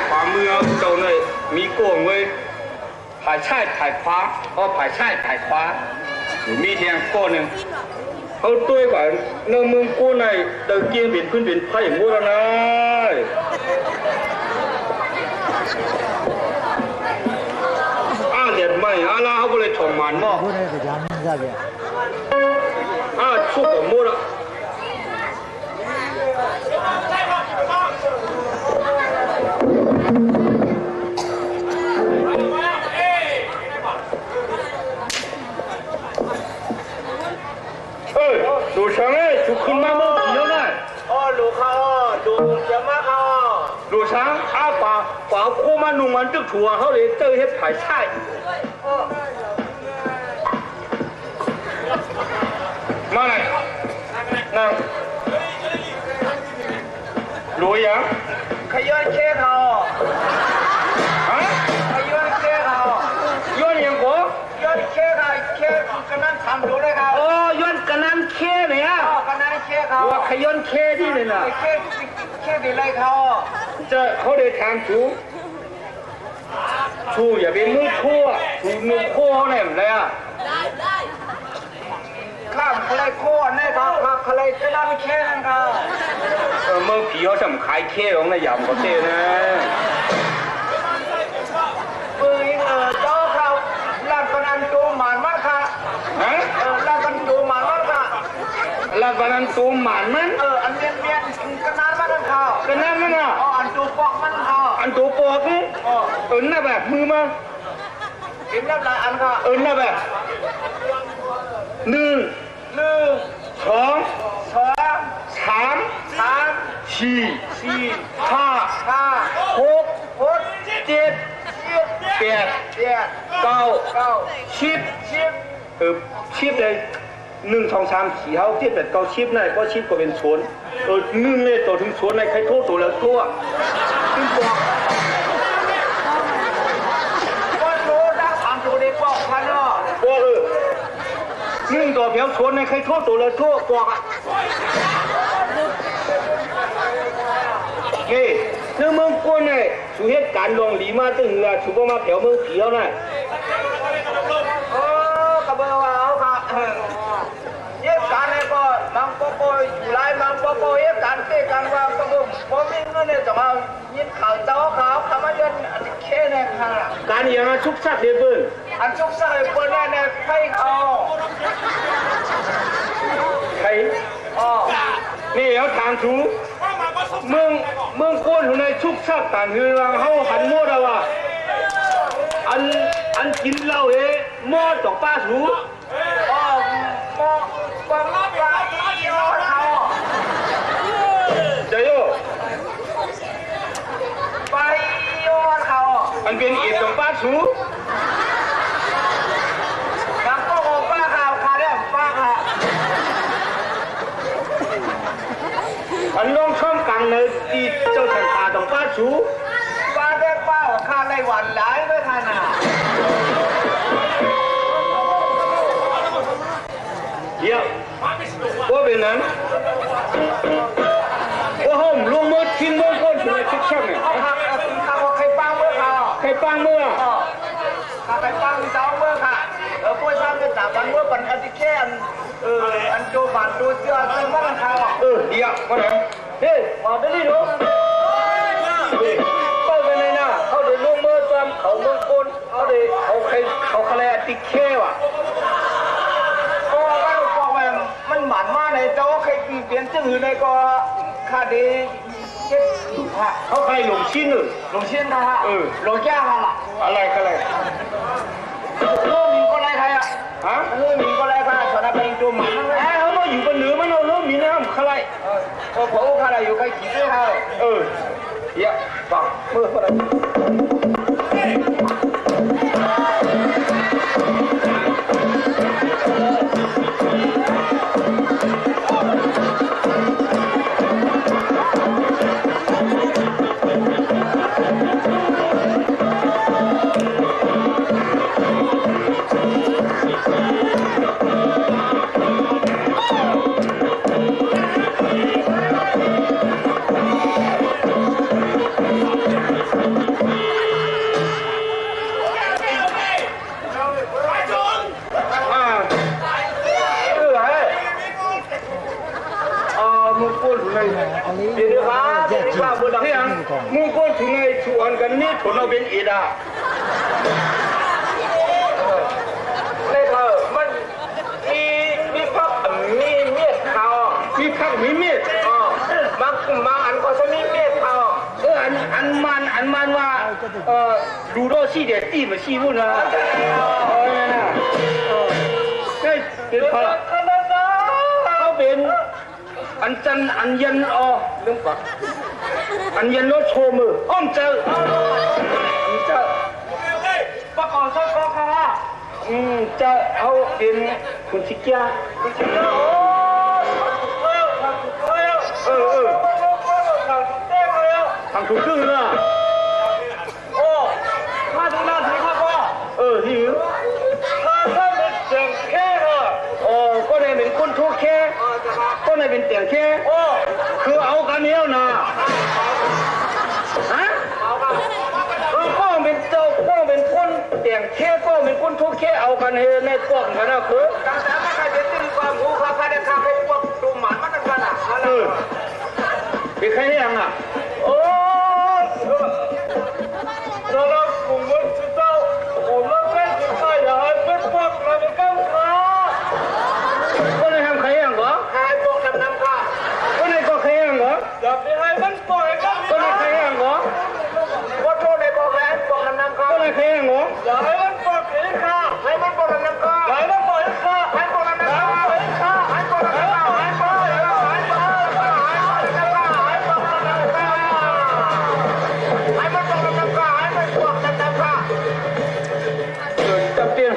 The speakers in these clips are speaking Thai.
ขวามือตรงนี้มีโกงเว้ยผายชายผายขวาผายชายผายขวามีเทียงโก้หนึ่งเขาตัวก่อนเนื้อมึงกู้ในเดินเกียงเป็นพื้นเป็นไผ่หมดแล้วนะเด็ดไม่อะไรเขาก็เลยถมมันมั้งชุบผมหมดละดูช่างเลยดูขึ้นมาเมื่อกี้แล้วนะดูเขาดูจะมาเขาดูช่างป่าคู่มานุ่งมันตึกถั่วเขาเลยเจอเห็ดผายไช่มาไหนนั่งรู้ยังขย้อนเช่เขาฮะขย้อนเช่เขาย้อนยังกูย้อนเช่เขาเช่กันนั้นทำดูเลยเขาย้อนกันนั้นเคเนี่ยกันนั้นเช่เขาว่าขย้อนเคที่เลยนะเช่ดีเลยเขาจะเขาได้ทางชูอย่าเป็นมือชั่วชูมือชั่วเนี่ยอะไรอ่ะข้ามใครโค่นเนี่ยครับใครจะได้ไม่แค่นั้นครับเมื่อกี้เขาทำขายแค่ของนายยำก็เต้นะเจ้าเขาลากันอันตูหมานมากค่ะลากันตูหมานมากค่ะลากันอันตูหมานมันอันเมียนกันนั้นมันเขากันนั้นมันอ่ะอันตูปอกมันเขาอันตูปอกนี่น่ะแบบมือมากินน้ำลายอันค่ะน่ะแบบหนึ่งสองสามสี่ห้าหกเจ็ดแปดเก้าสิบชิปเลย1 2 3 4 5 7 8 9ชิปนั่นก็ชิปก็เป็นโซนนึ่งเลยต่อถึงโซนในใครโทษตัวแล้วทั่วซึ่งบอกก็โทษนะทำตัวเด็กบอกพันเนาะบอกนึ่งต่อเพียวโซนในใครโทษตัวแล้วทั่วบอกอ่ะเฮ้ยเรื่องเมืองก้นเนี่ยสุเหตุการณ์ลงหลีมาตึงละสุบมาแถวเมืองเขียวน่ะกระเบื้องเอาค่ะเย็บการเนี่ยก็มังโปโปอยู่ไรมังโปโปเย็บการเตะการว่ากระเบื้องพอมีเงินเนี่ยจะมายินข่าวเจ้าขาวคำว่าเย็นอันนี้แค่เนี่ยค่ะการอย่างนั้นชุกชักเดือดเบิ้ลอันชุกชักเดือดเบิ้ลเนี่ยใครเขาใครนี่เอาทางถูเมืองก้นอยู่ในชุกชักต่างคือว่าเขาหันมดอะว่าอันกินเหล้ามอดดอกป้าถูมอบังลับว่าอีโอเขาเดี๋ยวไปโอเขาอันเป็นเอ็ดดอกป้าถูกับพวกป้าข่าวข่าวเรื่องป้าค่ะอันน้องช่องกลางเลยที่เจ้าสันตาดอกป้าถูป้าได้ป้าข้าในวันหลายด้วยค่ะน่ะเดี๋ยวว่าเป็นนั้นว่าห่มลงมือทิ้งมือก้นอยู่ในชุกชักเนี่ยข้าบอกใครปังเมื่อค่ะใครปังเมื่อข้าใครปังเจ้าเมื่อค่ะพวกท่านเป็นสาบันเมื่อปันอันที่แค่อันโจบันดูเสื้อเสื้อมันเขาเดี๋ยวว่าไหนเฮ้ยมาได้ดิหนูเข้าไปในหน้าเขาเดินลงมือตามเขาเมืองก้นเขาคะแนนติแค่ว่ะมันหมันมากเลยเจ้าใครเปลี่ยนชื่อเลยก็คดีเช็ดเขาใครหลงชิ้นหลงชิ้นนะฮะหลงแก้วล่ะอะไรเริ่มมีก็ไรใครอ่ะเริ่มมีก็ไรค่ะสารเป็นตัวหมันเขามาอยู่บนเหนือมันเราเริ่มมีน้ำอะไรผมใครอยู่ใครขี่ด้วยเขาเดี๋ยวฟังเมื่อไร มึงก็ถึงไอ้ชวนกันนี่ถุนเอาเป็นอีดา ในเธอมันมีพักมีเมียดเขา มีพักมีเมีย บางอันก็จะมีเมียดเขา อันมันว่าดูโรซี่เด็ดตีมาซีวุ่นนะเนี่ยนะเป็นพระเขาเป็นอันจันอันยันเรื่องปะอันยันรถโชมืออ้อมเจอประกอบสักกค่ะ จะเอาเป็นคุณชิกยาคุณชิคกี้ทางถูกครึ่งนะมาถึงหน้าที่ครับว่าหิวถ้าเป็นเสียงแค่ก็เลยเป็นคนทุกแค่ก็เลยเป็นเตียงแค่คือเอากันเนี้ยนะฮะก็เป็นเจ้าก็เป็นคนเตียงแค่ก็เป็นคนทุกแค่เอากันในกล่องกันนะคือการแต่ไม่ใครจะตื่นความรู้ครับภายในคาเฟ่พวกดูหมันมันกันอ่ะเป็นใครยังอ่ะเราผมว่าเจ้าผมว่าแค่ถึงใครอยากให้เป็นพวกเราเป็นก้าวขาก็เลยทำใครยังเหรอใครพวกน้ำค่ะก็เลยก็ใครยังเหรออยากไปให้มันปล่อยกันก็เลยใครยังเหรอว่าโทษในบอกแล้วพวกน้ำค่ะก็เลยใครยังเหรออยากให้มันปล่อยกันค่ะให้มันปล่อยน้ำค่ะให้มันปล่อยค่ะให้ปล่อยน้ำค่ะให้ปล่อยน้ำค่ะให้ปล่อยจับเตียง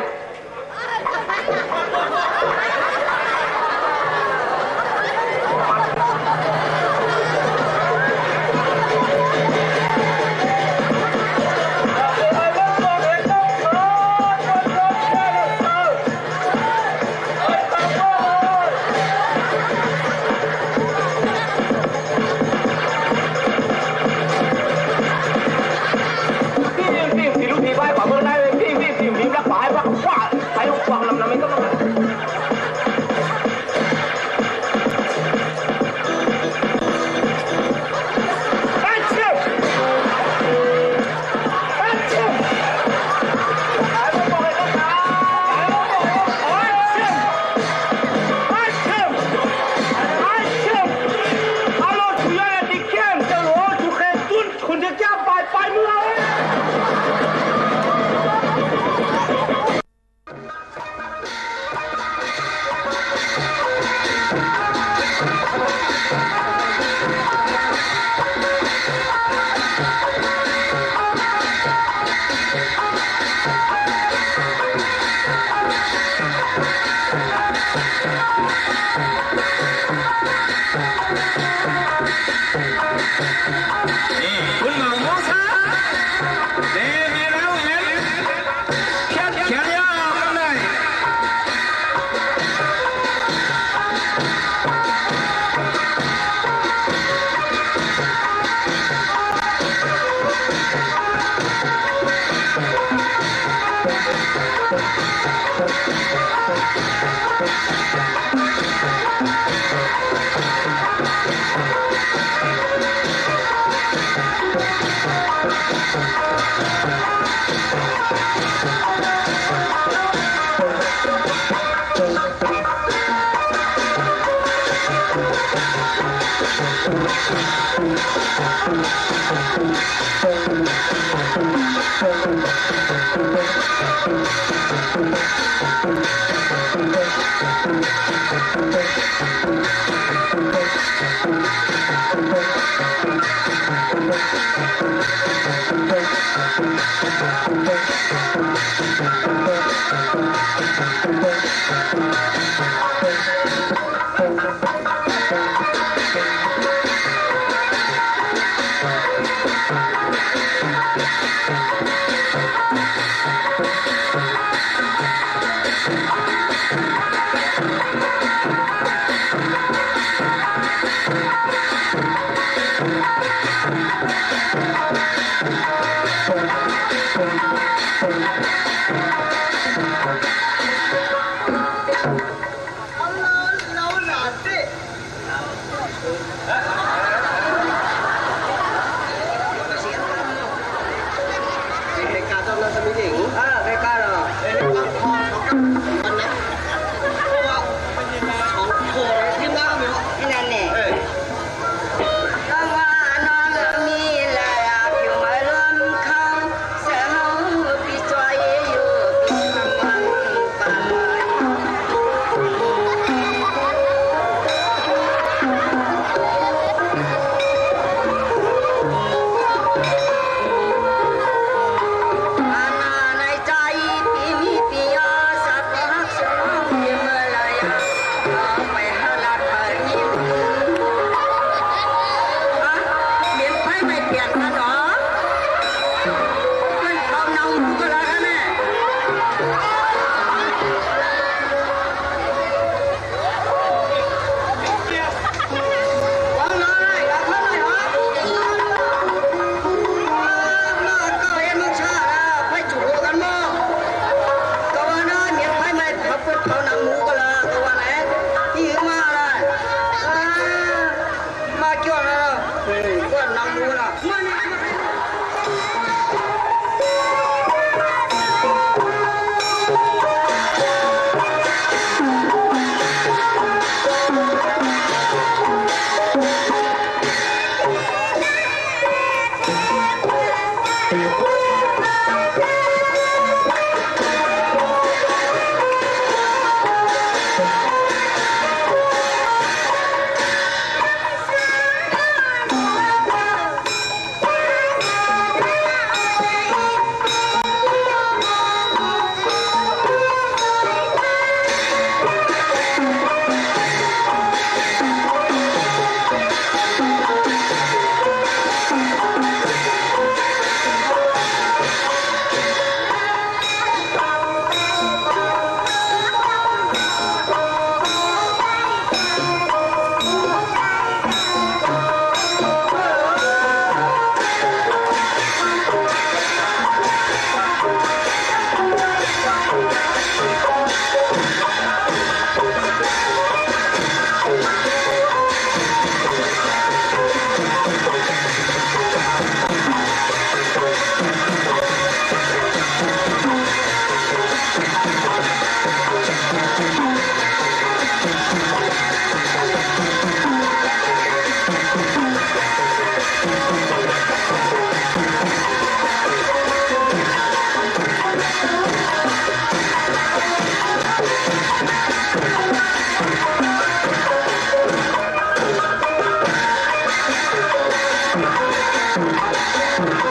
Thank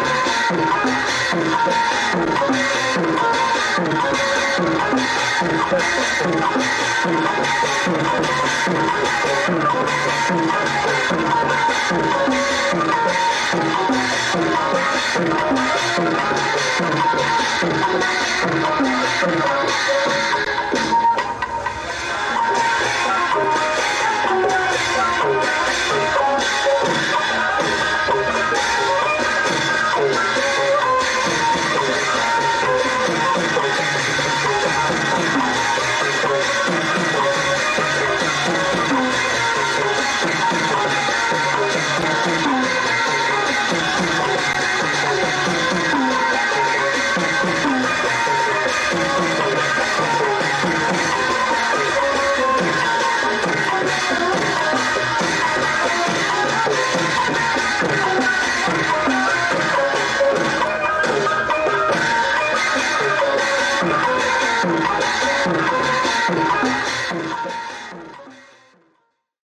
you.